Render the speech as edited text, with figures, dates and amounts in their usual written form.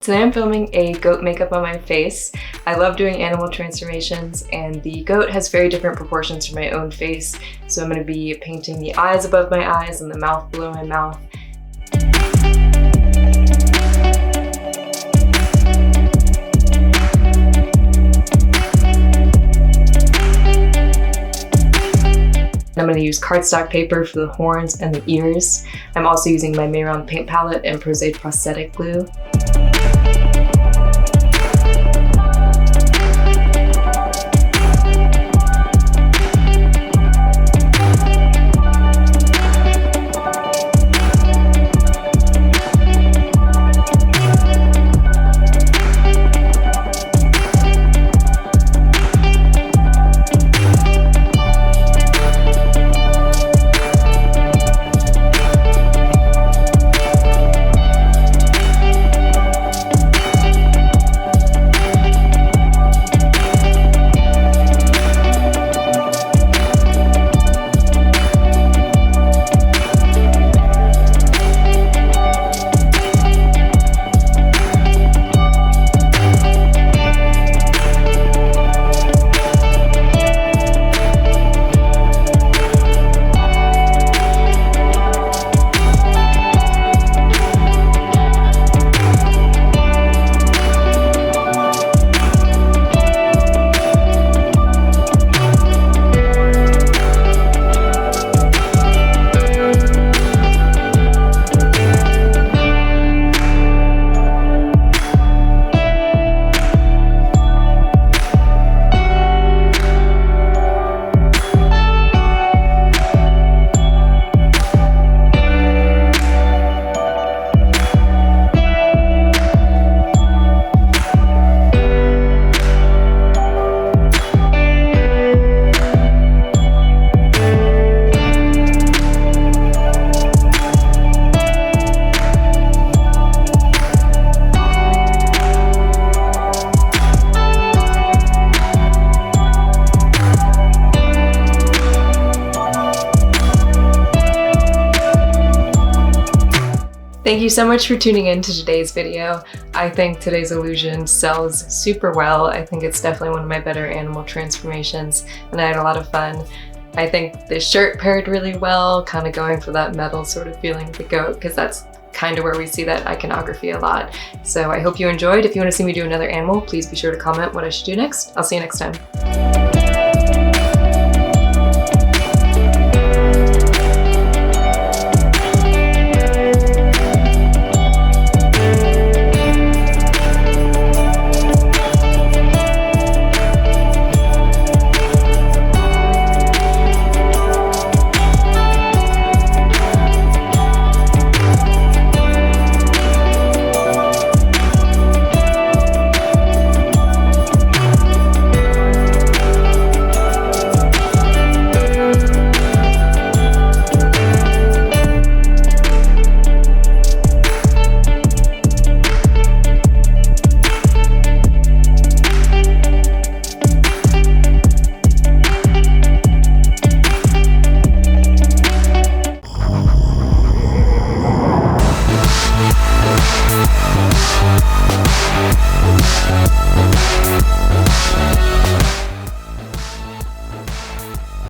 Today I'm filming a goat makeup on my face. I love doing animal transformations, and the goat has very different proportions from my own face. So I'm going to be painting the eyes above my eyes and the mouth below my mouth. I'm going to use cardstock paper for the horns and the ears. I'm also using my Mehron paint palette and Pros-Aide prosthetic glue. Thank you so much for tuning in to today's video. I think today's illusion sells super well. I think it's definitely one of my better animal transformations, and I had a lot of fun. I think this shirt paired really well, kind of going for that metal sort of feeling of the goat, because that's kind of where we see that iconography a lot. So I hope you enjoyed. If you want to see me do another animal, please be sure to comment what I should do next. I'll see you next time.